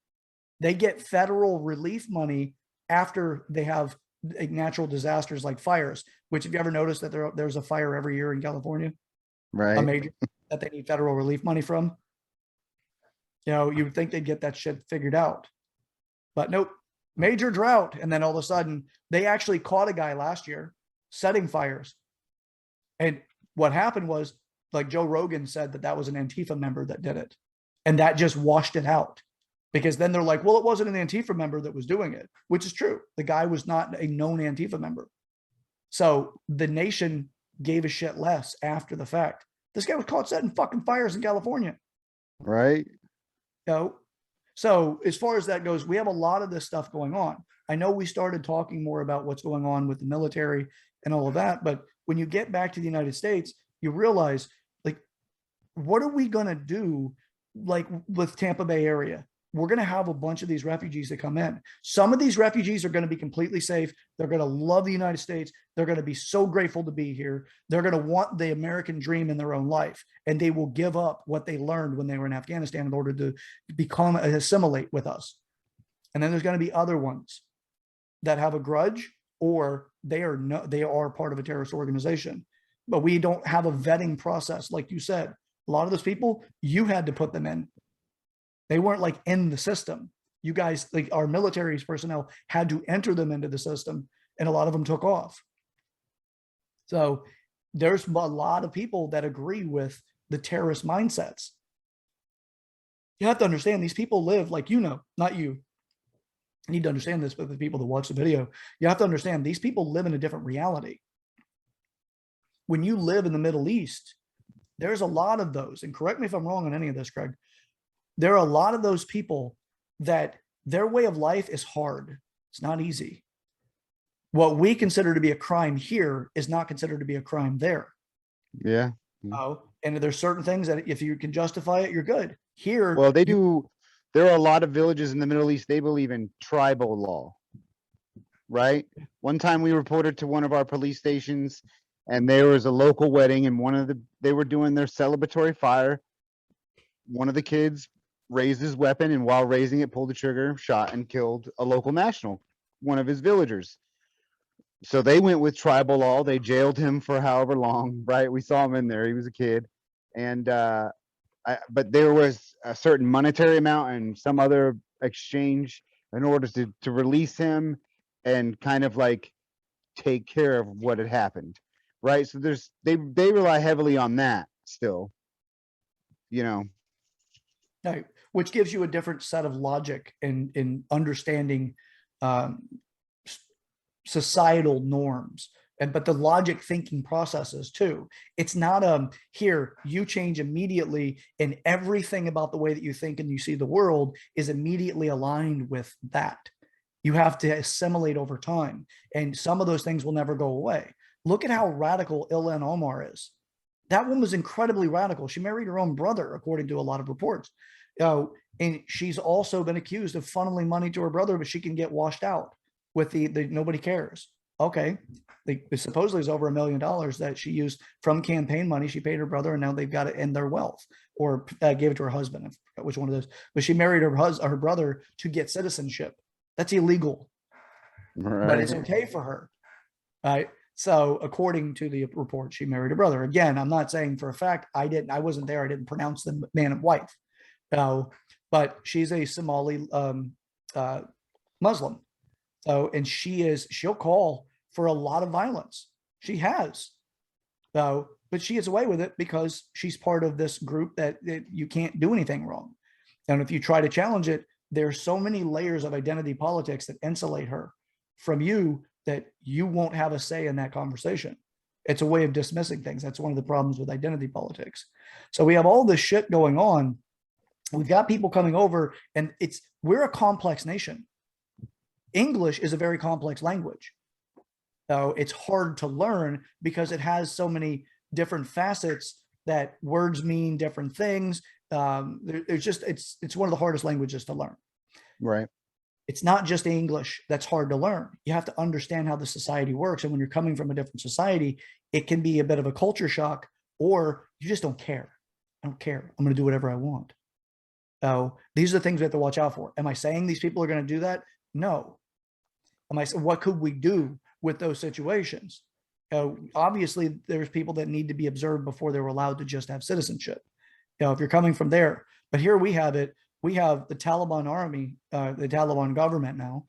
Speaker 1: They get federal relief money after they have natural disasters like fires, which have you ever noticed that there's a fire every year in California, a
Speaker 2: Right?
Speaker 1: major that they need federal relief money from? You would think they'd get that shit figured out, but nope, major drought. And then all of a sudden they actually caught a guy last year setting fires. And what happened was, like Joe Rogan said, that was an Antifa member that did it. And that just washed it out. Because then they're like, well, it wasn't an Antifa member that was doing it, which is true. The guy was not a known Antifa member. So the nation gave a shit less after the fact. This guy was caught setting fucking fires in California.
Speaker 2: Right?
Speaker 1: You know? So as far as that goes, we have a lot of this stuff going on. I know we started talking more about what's going on with the military and all of that, but when you get back to the United States, you realize, like, what are we going to do, like with Tampa Bay area? We're going to have a bunch of these refugees that come in. Some of these refugees are going to be completely safe. They're going to love the United States. They're going to be so grateful to be here. They're going to want the American dream in their own life. And they will give up what they learned when they were in Afghanistan in order to assimilate with us. And then there's going to be other ones that have a grudge, or they are part of a terrorist organization. But we don't have a vetting process. Like you said, a lot of those people, you had to put them in. They weren't like in the system. You guys, like our military personnel, had to enter them into the system, and a lot of them took off. So there's a lot of people that agree with the terrorist mindsets. You have to understand these people live, like, not you. You need to understand this, but the people that watch the video, you have to understand these people live in a different reality. When you live in the Middle East, there's a lot of those, and correct me if I'm wrong on any of this, Craig. There are a lot of those people that their way of life is hard. It's not easy. What we consider to be a crime here is not considered to be a crime there.
Speaker 2: Yeah.
Speaker 1: Oh, and there's certain things that if you can justify it, you're good. Here,
Speaker 2: Well, they do. There are a lot of villages in the Middle East. They believe in tribal law. Right? One time we reported to one of our police stations, and there was a local wedding, and they were doing their celebratory fire. One of the kids raised his weapon, and while raising it, pulled the trigger, shot, and killed a local national, one of his villagers. So they went with tribal law. They jailed him for however long, right? We saw him in there. He was a kid. And but there was a certain monetary amount and some other exchange in order to release him and kind of like take care of what had happened, right? So they rely heavily on that still, you know.
Speaker 1: no, which gives you a different set of logic in understanding um, societal norms, but the logic thinking processes too. It's not here you change immediately, and everything about the way that you think and you see the world is immediately aligned with that. You have to assimilate over time, and some of those things will never go away. Look at how radical Ilhan Omar is. That woman was incredibly radical. She married her own brother, according to a lot of reports. And she's also been accused of funneling money to her brother, but she can get washed out with the nobody cares. Okay. Supposedly it's over $1 million that she used from campaign money. She paid her brother, and now they've got it in their wealth, or gave it to her husband. I forgot which one of those, but she married her brother to get citizenship. That's illegal, but it's
Speaker 2: Right.
Speaker 1: okay for her. Right. So according to the report, she married her brother. Again, I'm not saying for a fact. I wasn't there. I didn't pronounce them man and wife. But she's a Somali Muslim. So, and she'll call for a lot of violence. She has. So, but she gets away with it because she's part of this group that you can't do anything wrong. And if you try to challenge it, there's so many layers of identity politics that insulate her from you that you won't have a say in that conversation. It's a way of dismissing things. That's one of the problems with identity politics. So we have all this shit going on. We've got people coming over, and we're a complex nation. English is a very complex language. So it's hard to learn because it has so many different facets that words mean different things. It's one of the hardest languages to learn.
Speaker 2: Right.
Speaker 1: It's not just English that's hard to learn. You have to understand how the society works. And when you're coming from a different society, it can be a bit of a culture shock, or you just don't care. I don't care. I'm going to do whatever I want. So these are the things we have to watch out for. Am I saying these people are going to do that? No. What could we do with those situations? Obviously, there's people that need to be observed before they're allowed to just have citizenship. If you're coming from there, but here we have it. We have the Taliban army, the Taliban government now,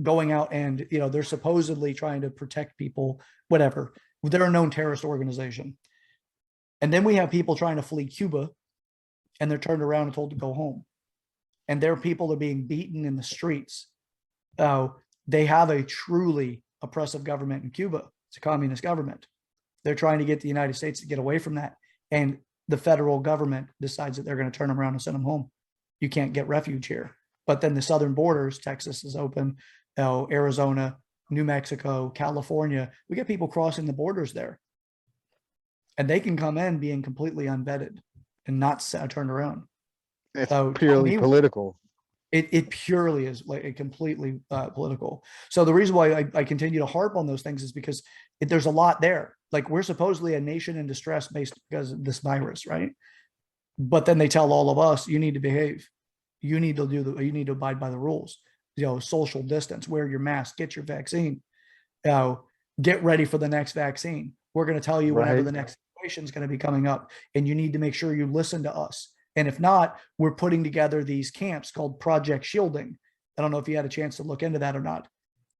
Speaker 1: going out and they're supposedly trying to protect people, whatever. They're a known terrorist organization. And then we have people trying to flee Cuba, and they're turned around and told to go home. And their people are being beaten in the streets. They have a truly oppressive government in Cuba. It's a communist government. They're trying to get the United States to get away from that. And the federal government decides that they're going to turn them around and send them home. You can't get refuge here. But then the southern borders, Texas is open, Arizona, New Mexico, California. We get people crossing the borders there. And they can come in being completely unvetted and not turned around.
Speaker 2: It's
Speaker 1: So
Speaker 2: purely political.
Speaker 1: It purely is like a completely political. So the reason why I continue to harp on those things is because there's a lot there. Like, we're supposedly a nation in distress based because of this virus, right? But then they tell all of us, you need to behave. You need to abide by the rules. Social distance, wear your mask, get your vaccine. Get ready for the next vaccine. We're going to tell you whenever the next situation is going to be coming up, and you need to make sure you listen to us. And if not, we're putting together these camps called Project Shielding. I don't know if you had a chance to look into that or not.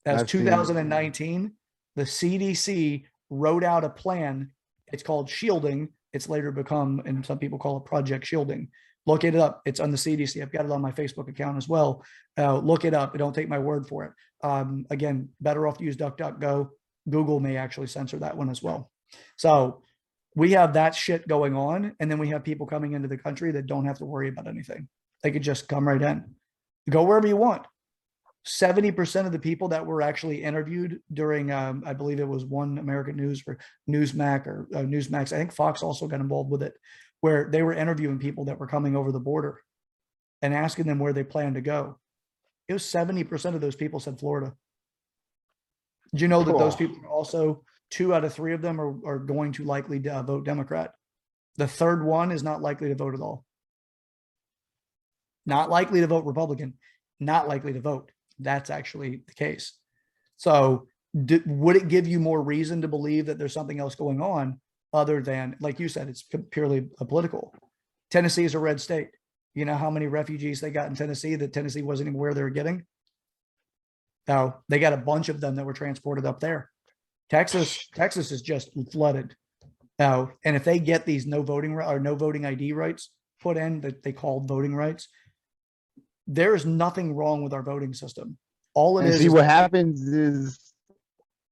Speaker 1: That's 2019. The CDC wrote out a plan. It's called Shielding. It's later become, and some people call it Project Shielding. Look it up. It's on the CDC. I've got it on my Facebook account as well. Look it up. Don't take my word for it. Again, better off to use DuckDuckGo. Google may actually censor that one as well. So we have that shit going on. And then we have people coming into the country that don't have to worry about anything. They could just come right in. Go wherever you want. 70% of the people that were actually interviewed during, I believe it was One American News or Newsmax or Newsmax. I think Fox also got involved with it, where they were interviewing people that were coming over the border and asking them where they plan to go. It was 70% of those people said Florida. Do you know that those people are also 2 out of 3 of them are going to likely vote Democrat? The third one is not likely to vote at all. Not likely to vote Republican, not likely to vote. That's actually the case. So would it give you more reason to believe that there's something else going on other than, like you said, it's purely political? Tennessee is a red state. You know how many refugees they got in Tennessee that Tennessee wasn't even aware they were getting? Now, they got a bunch of them that were transported up there. Texas is just flooded. Now, and if they get these no voting ID rights put in that they call voting rights, there's nothing wrong with our voting system. All it is.
Speaker 2: See, what happens is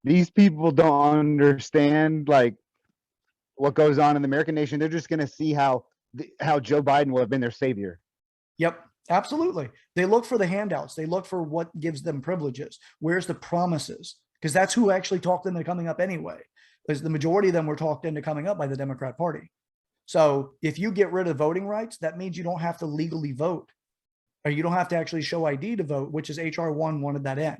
Speaker 2: these people don't understand like what goes on in the American nation. They're just going to see how Joe Biden will have been their savior.
Speaker 1: Yep, absolutely. They look for the handouts. They look for what gives them privileges. Where's the promises? Because that's who actually talked them into coming up anyway. Because the majority of them were talked into coming up by the Democrat Party. So if you get rid of voting rights, that means you don't have to legally vote, or you don't have to actually show ID to vote, which is HR 1 wanted that in.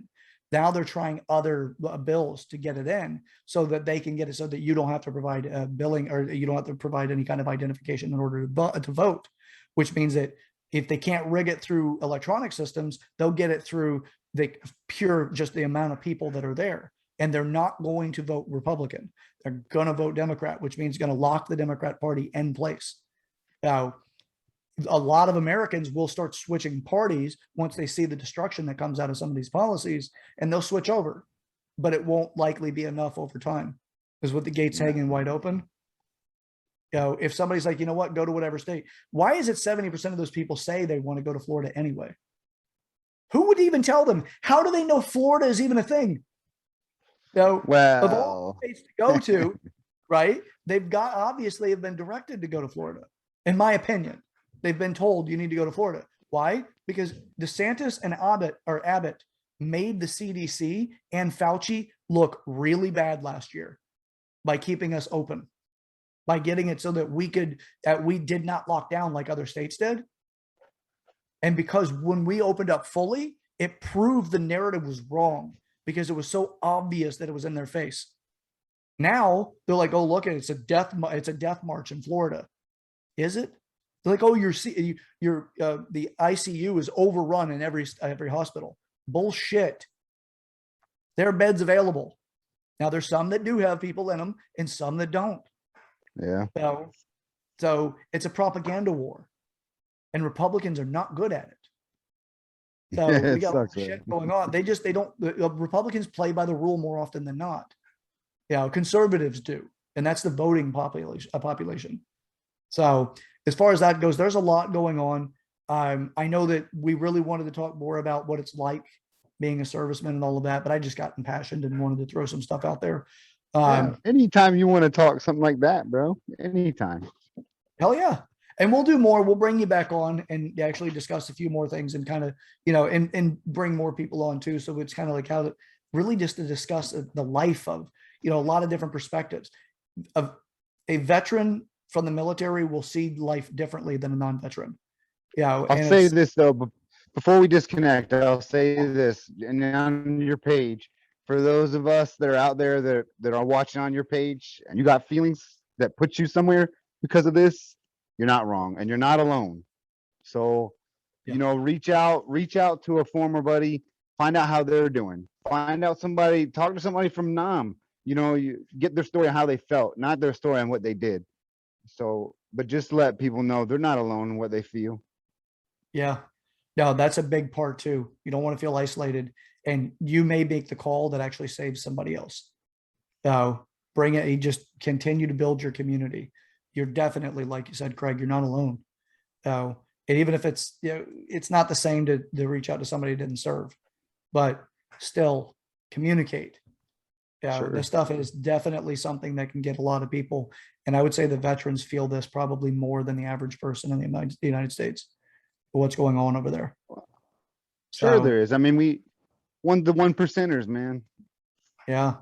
Speaker 1: Now they're trying other bills to get it in so that they can get it so that you don't have to provide billing, or you don't have to provide any kind of identification in order to vote, which means that if they can't rig it through electronic systems, they'll get it through just the amount of people that are there. And they're not going to vote Republican. They're going to vote Democrat, which means going to lock the Democrat Party in place. Now, a lot of Americans will start switching parties once they see the destruction that comes out of some of these policies, and they'll switch over, but it won't likely be enough over time, because with the gates hanging wide open, if somebody's like, you know what, go to whatever state. Why is it 70% of those people say they want to go to Florida anyway? Who would even tell them? How do they know Florida is even a thing? Of all states to go to, right? They've obviously have been directed to go to Florida, in my opinion. They've been told you need to go to Florida. Why? Because DeSantis and Abbott made the CDC and Fauci look really bad last year by keeping us open, by getting it so that we did not lock down like other states did. And because when we opened up fully, it proved the narrative was wrong because it was so obvious that it was in their face. Now they're like, oh, look, it's a death march in Florida. Is it? They're like, oh, the ICU is overrun in every hospital. Bullshit. There are beds available. Now there's some that do have people in them and some that don't.
Speaker 2: Yeah.
Speaker 1: So it's a propaganda war, and Republicans are not good at it. So
Speaker 2: Yeah,
Speaker 1: we
Speaker 2: it
Speaker 1: got a lot
Speaker 2: sucks,
Speaker 1: of
Speaker 2: man.
Speaker 1: shit going on. Republicans play by the rule more often than not. Conservatives do, and that's the voting population. So as far as that goes, there's a lot going on. I know that we really wanted to talk more about what it's like being a serviceman and all of that, but I just got impassioned and wanted to throw some stuff out there.
Speaker 2: Yeah, anytime you want to talk something like that, bro. Anytime.
Speaker 1: Hell yeah. And we'll do more. We'll bring you back on and actually discuss a few more things and kind of, and bring more people on too. So it's kind of like how to really just to discuss the life of, a lot of different perspectives. Of a veteran from the military will see life differently than a non-veteran.
Speaker 2: I'll say this though, before we disconnect, I'll say this, and on your page, for those of us that are out there that are watching on your page and you got feelings that put you somewhere because of this, you're not wrong and you're not alone. So, reach out to a former buddy, find out how they're doing, talk to somebody from NAM, you get their story on how they felt, not their story on what they did. So, but just let people know they're not alone in what they feel.
Speaker 1: Yeah. No, that's a big part too. You don't want to feel isolated, and you may make the call that actually saves somebody else. Bring it. You just continue to build your community. You're definitely, like you said, Craig, you're not alone. And even if it's, it's not the same to reach out to somebody who didn't serve, but still communicate.
Speaker 2: Sure.
Speaker 1: This stuff is definitely something that can get a lot of people. And I would say the veterans feel this probably more than the average person in the United States. What's going on over there?
Speaker 2: Sure, there is. I mean, the 1%ers, man.
Speaker 1: Yeah.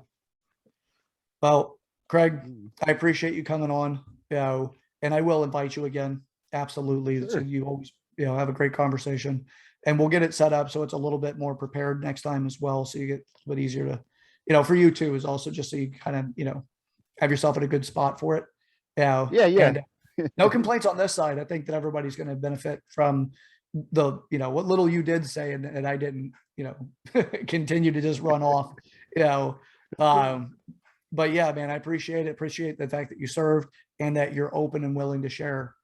Speaker 1: Well, Craig, I appreciate you coming on. And I will invite you again. Absolutely.
Speaker 2: Sure.
Speaker 1: So you always, have a great conversation, and we'll get it set up so it's a little bit more prepared next time as well. So you get a little bit easier to, for you too, is also just so you kind of, have yourself in a good spot for it.
Speaker 2: Yeah.
Speaker 1: And, no complaints on this side. I think that everybody's going to benefit from the, what little you did say, and I didn't, continue to just run off, but yeah, man, I appreciate it. Appreciate the fact that you served and that you're open and willing to share,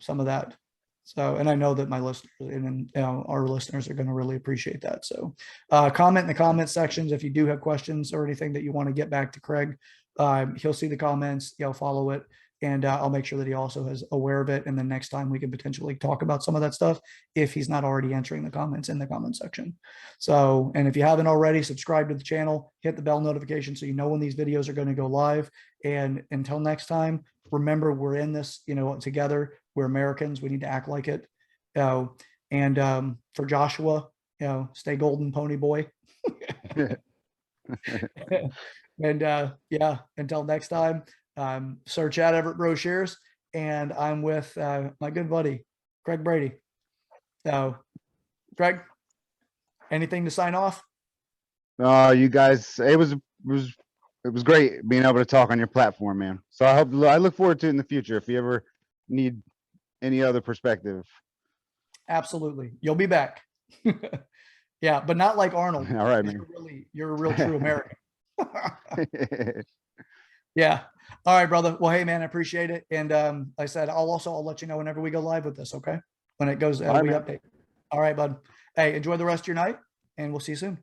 Speaker 1: some of that. So, and I know that my listeners and our listeners are going to really appreciate that. So, comment in the comment sections if you do have questions or anything that you want to get back to Craig. He'll see the comments, follow it. And I'll make sure that he also is aware of it. And then next time we can potentially talk about some of that stuff if he's not already answering the comments in the comment section. So, and if you haven't already, subscribe to the channel, hit the bell notification so you know when these videos are going to go live. And until next time, remember, we're in this, together. We're Americans. We need to act like it. And for Joshua, stay golden, pony boy. And yeah, until next time. Search out Everett Brochures, and I'm with my good buddy Craig Brady. So, Craig, anything to sign off?
Speaker 2: You guys, it was great being able to talk on your platform, man. So I look forward to it in the future if you ever need any other perspective.
Speaker 1: Absolutely, you'll be back. Yeah, but not like Arnold.
Speaker 2: All right, man.
Speaker 1: You're a real true American. Yeah. All right, brother. Well, hey, man, I appreciate it. And like I said, I'll let you know whenever we go live with this. Okay. When it goes, we update. All right, bud. Hey, enjoy the rest of your night, and we'll see you soon.